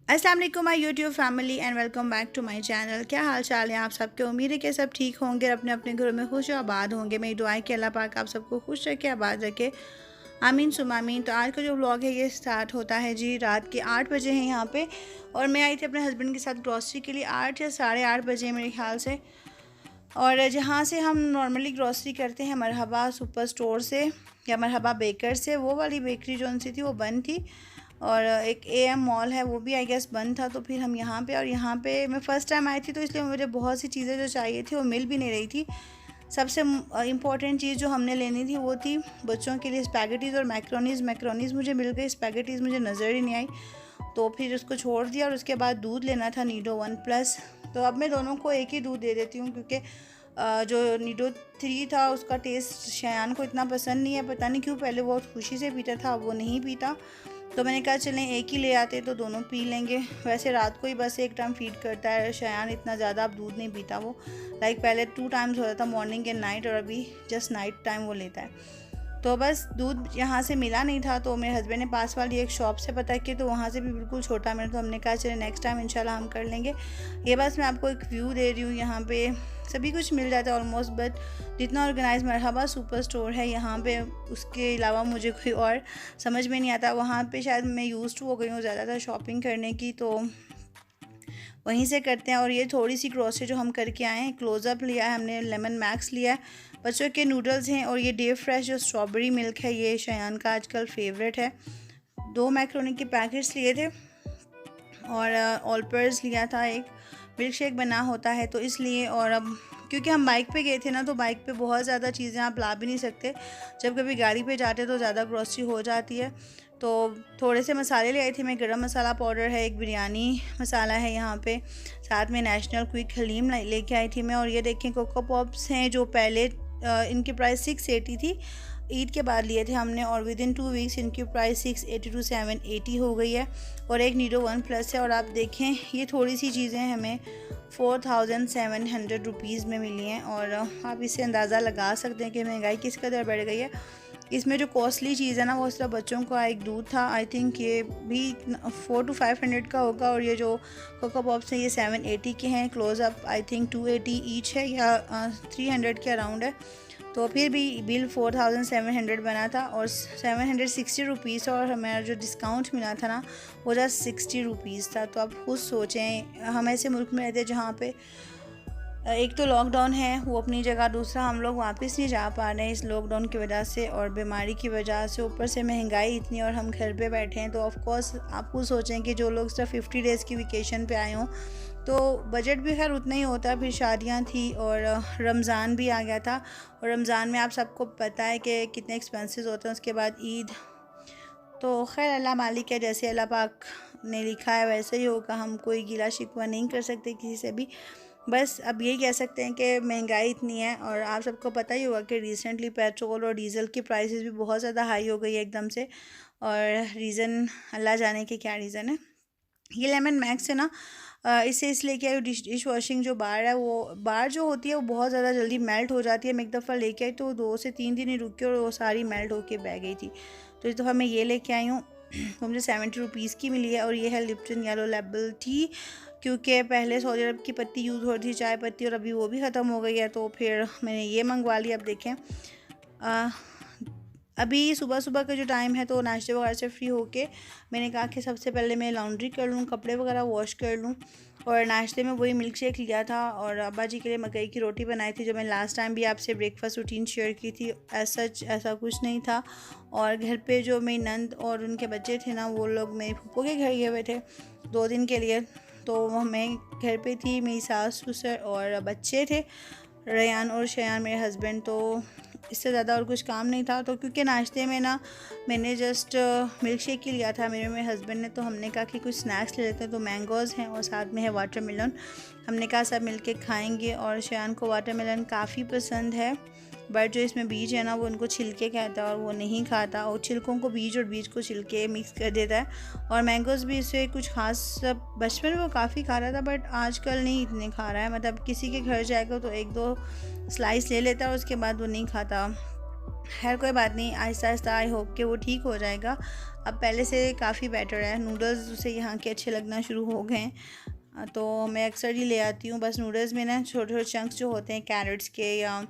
अस्सलाम वालेकुम my YouTube family and welcome back to my channel. क्या हाल चाल है आप सबके। उम्मीद है कि सब ठीक होंगे, अपने अपने घरों में खुश और आबाद होंगे। मेरी दुआएं कि अल्लाह पाक आप सबको खुश रखे, आबाद रखे, आमीन सुम आमीन। तो आज का जो व्लॉग है ये स्टार्ट होता है जी रात के 8 बजे हैं यहाँ पे। और मैं आई थी अपने हस्बैंड के साथ ग्रॉसरी के लिए 8 या 8:30 बजे मेरे ख्याल से। और जहाँ से हम नॉर्मली ग्रॉसरी करते हैं मरहबा सुपर स्टोर से या मरहबा बेकर से, वो वाली बेकरी जो उनसी थी वो बंद थी। और एक एम मॉल है वो भी आई गेस बंद था। तो फिर हम यहाँ पे, और यहाँ पे मैं फ़र्स्ट टाइम आई थी तो इसलिए मुझे बहुत सी चीज़ें जो चाहिए थी वो मिल भी नहीं रही थी। सबसे इम्पॉर्टेंट चीज़ जो हमने लेनी थी वो थी बच्चों के लिए स्पैगेटीज़ और मैक्रोनीज़ मुझे मिल गई, स्पैगेटीज़ मुझे नज़र ही नहीं आई। तो फिर उसको छोड़ दिया और उसके बाद दूध लेना था नीडो 1+। तो अब मैं दोनों को एक ही दूध दे देती हूँ क्योंकि जो नीडो 3 था उसका टेस्ट शयान को इतना पसंद नहीं है, पता नहीं क्यों। पहले बहुत खुशी से पीता था, अब वो नहीं पीता। तो मैंने कहा चलें एक ही ले आते तो दोनों पी लेंगे। वैसे रात को ही बस एक टाइम फीड करता है शयान, इतना ज़्यादा अब दूध नहीं पीता वो। पहले 2 टाइम्स होता था, मॉर्निंग एंड नाइट, और अभी जस्ट नाइट टाइम वो लेता है। तो बस दूध यहाँ से मिला नहीं था तो मेरे हस्बैंड ने पास वाली एक शॉप से पता किया तो वहाँ से भी बिल्कुल छोटा मिला। तो हमने कहा चले नेक्स्ट टाइम इंशाल्लाह हम कर लेंगे। ये बस मैं आपको एक व्यू दे रही हूँ, यहाँ पे सभी कुछ मिल जाता है ऑलमोस्ट। बट जितना ऑर्गेनाइज मरहबा सुपर स्टोर है यहाँ पे, उसके अलावा मुझे कोई और समझ में नहीं आता। वहाँ पे शायद मैं यूज्ड हो गई हूँ ज़्यादातर शॉपिंग करने की, तो वहीं से करते हैं। और ये थोड़ी सी ग्रॉसरी जो हम करके आए हैं, क्लोज़अप लिया है हमने, लेमन मैक्स लिया है, बच्चों के नूडल्स हैं, और ये डे फ्रेश जो स्ट्रॉबेरी मिल्क है ये शयान का आजकल फेवरेट है। 2 मैक्रोनी के पैकेट्स लिए थे और ऑलपर्स लिया था, एक मिल्क शेक बना होता है तो इसलिए। और अब क्योंकि हम बाइक पे गए थे ना तो बाइक पे बहुत ज़्यादा चीज़ें आप ला भी नहीं सकते, जब कभी गाड़ी पे जाते तो ज़्यादा ग्रॉसरी हो जाती है। तो थोड़े से मसाले ले आई थी मैं, गरम मसाला पाउडर है, एक बिरयानी मसाला है यहाँ पे, साथ में नेशनल क्विक हलीम लेके आई थी मैं। और ये देखें कोको पॉप्स हैं जो पहले इनकी प्राइस 680 थी, ईद के बाद लिए थे हमने, और विद इन 2 वीक्स इनकी प्राइस 680 टू 780 हो गई है। और एक नीडो 1+ है। और आप देखें ये थोड़ी सी चीज़ें हमें 4700 रुपीज़ में मिली हैं। और आप इससे अंदाज़ा लगा सकते हैं कि महंगाई किस कदर बढ़ गई है। इसमें जो कॉस्टली चीज़ है ना वो सिर्फ बच्चों का एक दूध था, आई थिंक ये भी 400 to 500 का होगा। और ये जो कोको पॉप्स हैं ये 780 के हैं। क्लोज़अप आई थिंक 280 ईच है या 300 के अराउंड है। तो फिर भी बिल 4700 बना था और 760 रुपीज़, और हमारा जो डिस्काउंट मिला था ना वो जस्ट 60 रुपीज़ था। तो आप खुद सोचें, हम ऐसे मुल्क में रहते हैं जहाँ पे एक तो लॉकडाउन है वो अपनी जगह, दूसरा हम लोग वापस नहीं जा पा रहे हैं इस लॉकडाउन की वजह से और बीमारी की वजह से, ऊपर से महंगाई इतनी और हम घर पे बैठे हैं। तो ऑफ कोर्स आप खुद सोचें कि जो लोग सिर्फ 50 डेज़ की वेकेशन पे आए हों तो बजट भी खैर उतना ही होता है। फिर शादियां थी और रमज़ान भी आ गया था, और रमज़ान में आप सबको पता है कि कितने एक्सपेंसेस होते हैं। उसके बाद ईद, तो खैर अल्लाह मालिक है, जैसे अल्लाह पाक ने लिखा है वैसे ही होगा। हम कोई गिला शिकवा नहीं कर सकते किसी से भी। बस अब यही कह सकते हैं कि महंगाई इतनी है, और आप सबको पता ही होगा कि रिसेंटली पेट्रोल और डीज़ल की प्राइसेस भी बहुत ज़्यादा हाई हो गई है एकदम से। और रीज़न अल्लाह जाने के क्या रीज़न है। ये लेमन मैक्स है ना, इसे इसलिए क्या, डिश वॉशिंग जो बार है वो बार जो होती है वो बहुत ज़्यादा जल्दी मेल्ट हो जाती है। मैं एक दफ़ा लेके आई तो 2 से 3 दिन ही रुकी और वो सारी मेल्ट होके बह गई थी। तो इस दफ़ा मैं ये लेके आई हूँ, वो मुझे 70 रुपीज़ की मिली है। और ये है लिप्टन येलो लेबल टी, क्योंकि पहले सऊदी अरब की पत्ती यूज़ हो रही थी, चाय पत्ती, और अभी वो भी ख़त्म हो गई है। तो फिर मैंने ये मंगवा लिया। अब देखें अभी सुबह सुबह का जो टाइम है तो नाश्ते वगैरह से फ्री होके मैंने कहा कि सबसे पहले मैं लॉन्ड्री कर लूँ, कपड़े वगैरह वॉश कर लूँ। और नाश्ते में वही मिल्क शेक लिया था, और अब्बा जी के लिए मकई की रोटी बनाई थी, जो मैं लास्ट टाइम भी आपसे ब्रेकफास्ट रूटीन शेयर की थी। ऐसा कुछ नहीं था। और घर पे जो मेरी नंद और उनके बच्चे थे ना, वो लोग मेरे फूफो के घर गए हुए थे 2 दिन के लिए। तो मैं घर पे थी, मेरी सास ससुर और बच्चे थे, रेयान और शयान मेरे हस्बैंड। तो इससे ज़्यादा और कुछ काम नहीं था। तो क्योंकि नाश्ते में ना मैंने जस्ट मिल्क शेक ही लिया था मेरे हस्बैंड ने, तो हमने कहा कि कुछ स्नैक्स ले लेते हैं। तो मैंगोज़ हैं और साथ में है वाटरमेलन। हमने कहा सब मिलके खाएंगे। और शयान को वाटरमेलन काफ़ी पसंद है, बट जो इसमें बीज है ना वो उनको छिलके कहता है और वो नहीं खाता, और छिलकों को बीज और बीज को छिलके मिक्स कर देता है। और मैंगोज़ भी इससे कुछ खास, बचपन में वो काफ़ी खा रहा था बट आजकल नहीं इतने खा रहा है। मतलब किसी के घर जाएगा तो 1-2 स्लाइस ले लेता है और उसके बाद वो नहीं खाता। खैर कोई बात नहीं, आहिस्ता आहिस्ता आई होप कि वो ठीक हो जाएगा। अब पहले से काफ़ी बेटर है। नूडल्स उसे यहाँ के अच्छे लगना शुरू हो गए हैं। तो मैं अक्सर ही ले आती हूँ। बस नूडल्स में ना छोटे छोटे चंक्स जो होते हैं कैरेट्स के या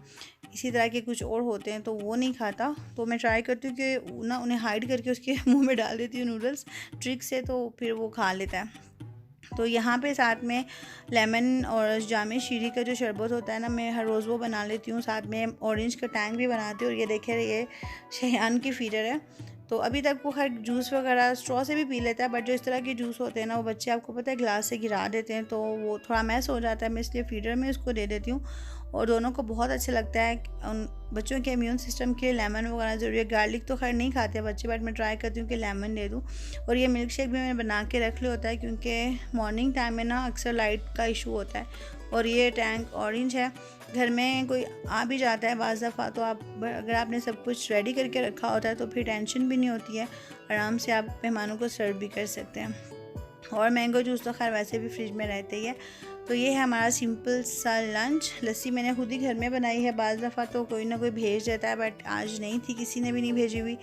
इसी तरह के कुछ और होते हैं, तो वो नहीं खाता। तो मैं ट्राई करती हूँ कि ना उन्हें हाइड करके उसके मुंह में डाल देती हूँ नूडल्स ट्रिक से, तो फिर वो खा लेता है। तो यहाँ पे साथ में लेमन और जामे शीरी का जो शरबत होता है ना, मैं हर रोज़ वो बना लेती हूँ। साथ में ऑरेंज का टैंक भी बनाती हूँ। और ये देखे, ये शयान की फीडर है। तो अभी तक वो खैर जूस वगैरह स्ट्रॉ से भी पी लेता है, बट जो इस तरह के जूस होते हैं ना, वो बच्चे आपको पता है ग्लास से गिरा देते हैं, तो वो थोड़ा मैस हो जाता है। मैं इसलिए फीडर में उसको दे देती हूँ। और दोनों को बहुत अच्छा लगता है। उन बच्चों के इम्यून सिस्टम के लिए लेमन वगैरह ज़रूरी है। गार्लिक तो खैर नहीं खाते बच्चे, बट मैं ट्राई करती हूँ कि लेमन दे दूँ। और ये मिल्क शेक भी मैंने बना के रख लिया होता है, क्योंकि मॉर्निंग टाइम में ना अक्सर लाइट का इशू होता है। और ये टैंक ऑरेंज है। घर में कोई आ भी जाता है बाज़ दफ़ा, तो आप अगर आपने सब कुछ रेडी करके रखा होता है तो फिर टेंशन भी नहीं होती है। आराम से आप मेहमानों को सर्व भी कर सकते हैं। और मैंगो जूस तो खैर वैसे भी फ्रिज में रहते ही है। तो ये है हमारा सिंपल सा लंच। लस्सी मैंने खुद ही घर में बनाई है। बाज़ दफ़ा तो कोई ना कोई भेज देता है, बट आज नहीं थी, किसी ने भी नहीं भेजी हुई।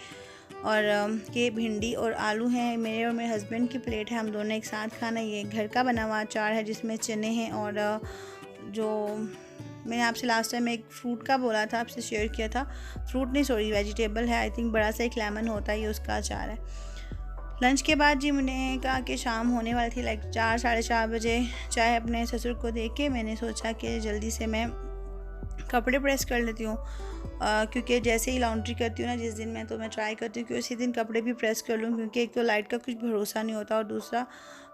और ये भिंडी और आलू हैं। मेरे और मेरे हस्बैंड की प्लेट है, हम दोनों एक साथ खाना। ये घर का बना हुआ अचार है जिसमें चने हैं। और जो मैंने आपसे लास्ट टाइम एक फ्रूट का बोला था, आपसे शेयर किया था, फ्रूट नहीं सॉरी वेजिटेबल है, आई थिंक बड़ा सा एक लेमन होता है, ये उसका अचार है। लंच के बाद जी मैंने कहा कि शाम होने वाली थी, लाइक 4 साढ़े 4 बजे। चाय अपने ससुर को दे के मैंने सोचा कि जल्दी से मैं कपड़े प्रेस कर लेती हूँ। क्योंकि जैसे ही लॉन्ड्री करती हूँ ना जिस दिन मैं, तो मैं ट्राई करती हूँ कि उसी दिन कपड़े भी प्रेस कर लूँ, क्योंकि एक तो लाइट का कुछ भरोसा नहीं होता, और दूसरा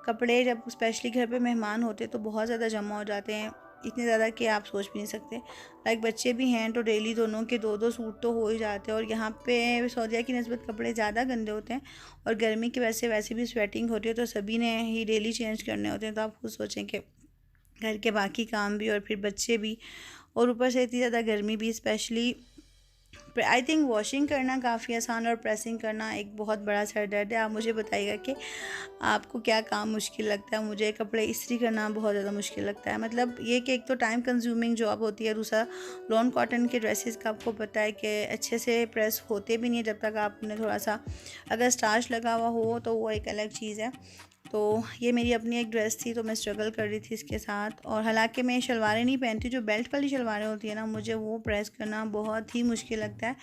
कपड़े जब स्पेशली घर पे मेहमान होते तो बहुत ज़्यादा जमा हो जाते हैं, इतने ज़्यादा कि आप सोच भी नहीं सकते। लाइक बच्चे भी हैं तो डेली दोनों के 2-2 सूट तो हो ही जाते हैं। और यहाँ पे सऊदीया की निस्बत कपड़े ज़्यादा गंदे होते हैं, और गर्मी की वैसे भी स्वेटिंग होती है, तो सभी ने ही डेली चेंज करने होते हैं। तो आप खुद सोचें कि घर के बाकी काम भी और फिर बच्चे भी, और ऊपर से इतनी ज़्यादा गर्मी भी। स्पेशली आई थिंक वॉशिंग करना काफ़ी आसान और प्रेसिंग करना एक बहुत बड़ा सर दर्द है। आप मुझे बताइएगा कि आपको क्या काम मुश्किल लगता है। मुझे कपड़े इस्त्री करना बहुत ज़्यादा मुश्किल लगता है। मतलब ये कि एक तो टाइम कंज्यूमिंग जॉब होती है, दूसरा लॉन कॉटन के ड्रेसेस का आपको पता है कि अच्छे से प्रेस होते भी नहीं है जब तक आपने थोड़ा सा, अगर स्टार्च लगा हुआ हो तो वो एक अलग चीज़ है। तो ये मेरी अपनी एक ड्रेस थी, तो मैं स्ट्रगल कर रही थी इसके साथ। और हालांकि मैं शलवारें नहीं पहनती, जो बेल्ट वाली शलवारें होती है ना, मुझे वो प्रेस करना बहुत ही मुश्किल लगता है।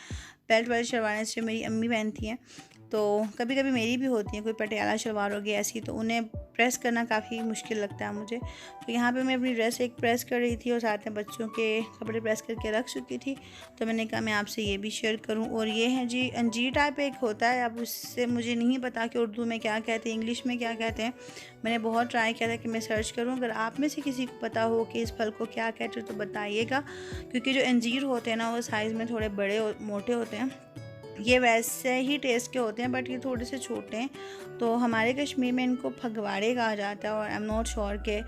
बेल्ट वाली शलवारें से मेरी अम्मी पहनती हैं, तो कभी कभी मेरी भी होती हैं, कोई पटियाला शलवार हो गई ऐसी, तो उन्हें प्रेस करना काफ़ी मुश्किल लगता है मुझे। तो यहाँ पे मैं अपनी ड्रेस एक प्रेस कर रही थी और साथ में बच्चों के कपड़े प्रेस करके रख चुकी थी, तो मैंने कहा मैं आपसे ये भी शेयर करूँ। और ये है जी अंजीर टाइप एक होता है, अब उससे मुझे नहीं पता कि उर्दू में क्या कहते हैं, इंग्लिश में क्या कहते हैं। मैंने बहुत ट्राई किया था कि मैं सर्च करूँ। अगर आप में से किसी को पता हो कि इस फल को क्या कहते हैं तो बताइएगा, क्योंकि जो अंजीर होते हैं ना वो साइज़ में थोड़े बड़े मोटे होते हैं। ये वैसे ही टेस्ट के होते हैं, बट ये थोड़े से छोटे हैं। तो हमारे कश्मीर में इनको फगवाड़े कहा जाता है, और आई एम नॉट श्योर कि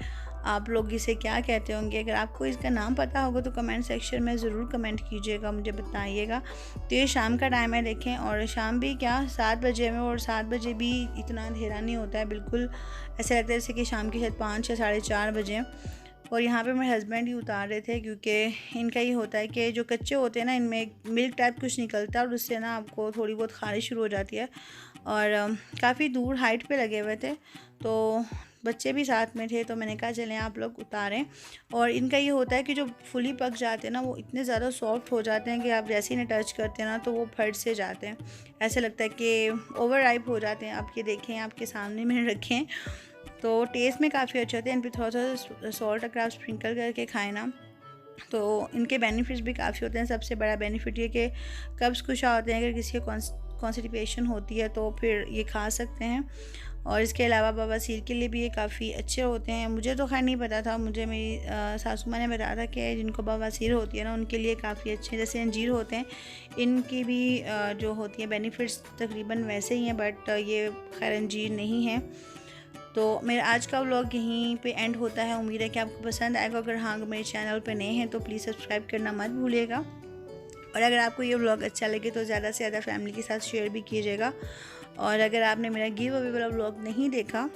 आप लोग इसे क्या कहते होंगे। अगर आपको इसका नाम पता होगा तो कमेंट सेक्शन में ज़रूर कमेंट कीजिएगा, मुझे बताइएगा। तो ये शाम का टाइम है देखें, और शाम भी क्या 7 बजे में, और 7 बजे भी इतना अंधेरा नहीं होता है, बिल्कुल ऐसा लगता है जैसे कि शाम के शायद 5 या साढ़े 4 बजे। और यहाँ पे मेरे हस्बैंड ही उतार रहे थे, क्योंकि इनका ये होता है कि जो कच्चे होते हैं ना, इनमें एक मिल्क टाइप कुछ निकलता है, और उससे ना आपको थोड़ी बहुत खारिश शुरू हो जाती है। और काफ़ी दूर हाइट पे लगे हुए थे, तो बच्चे भी साथ में थे, तो मैंने कहा चलें आप लोग उतारें। और इनका ये होता है कि जो फुली पक जाते हैं ना, वो इतने ज़्यादा सॉफ्ट हो जाते हैं कि आप जैसे ही इन्हें टच करते हैं ना, तो वो फट से जाते हैं। ऐसे लगता है कि ओवर राइप हो जाते हैं। आप ये देखें, आपके सामने मैंने रखे हैं, तो टेस्ट में काफ़ी अच्छे होते हैं। इन पर थोड़ा सा सॉल्ट अगर आप स्प्रिंकल करके खाएँ ना, तो इनके बेनिफिट्स भी काफ़ी होते हैं। सबसे बड़ा बेनिफिट ये कि कब्ज़ कुशा होते हैं, अगर किसी को कॉन्स्टिपेशन होती है तो फिर ये खा सकते हैं। और इसके अलावा बवासीर के लिए भी ये काफ़ी अच्छे होते हैं। मुझे तो खैर नहीं पता था, मुझे मेरी सासू माँ ने बताया था कि जिनको बवासीर होती है ना, उनके लिए काफ़ी अच्छे, जैसे अंजीर होते हैं, इनकी भी जो होती है बेनिफिट्स तकरीबन वैसे ही हैं, बट ये खैर अंजीर नहीं है। तो मेरा आज का व्लॉग यहीं पे एंड होता है। उम्मीद है कि आपको पसंद आएगा। अगर हाँ मेरे चैनल पे नए हैं तो प्लीज़ सब्सक्राइब करना मत भूलिएगा। और अगर आपको ये व्लॉग अच्छा लगे तो ज़्यादा से ज़्यादा फैमिली के साथ शेयर भी कीजिएगा। और अगर आपने मेरा गिव अवे वाला व्लॉग नहीं देखा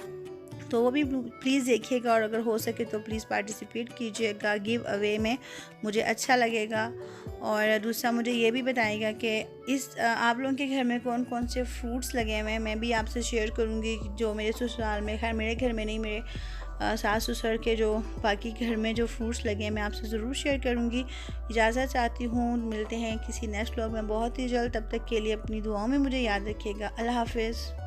तो वो भी प्लीज़ देखिएगा, और अगर हो सके तो प्लीज़ पार्टिसिपेट कीजिएगा गिव अवे में, मुझे अच्छा लगेगा। और दूसरा मुझे ये भी बताइएगा कि आप लोगों के घर में कौन कौन से फ्रूट्स लगे हुए हैं, मैं भी आपसे शेयर करूँगी जो मेरे ससुराल में, खैर मेरे घर में नहीं, मेरे सास ससुर के जो बाकी घर में जो फ्रूट्स लगे हैं मैं आपसे ज़रूर शेयर करूँगी। इजाज़त चाहती हूँ, मिलते हैं किसी नेक्स्ट व्लॉग में बहुत ही जल्द, तब तक के लिए अपनी दुआओं में मुझे याद रखिएगा। अल्लाह हाफ़िज़।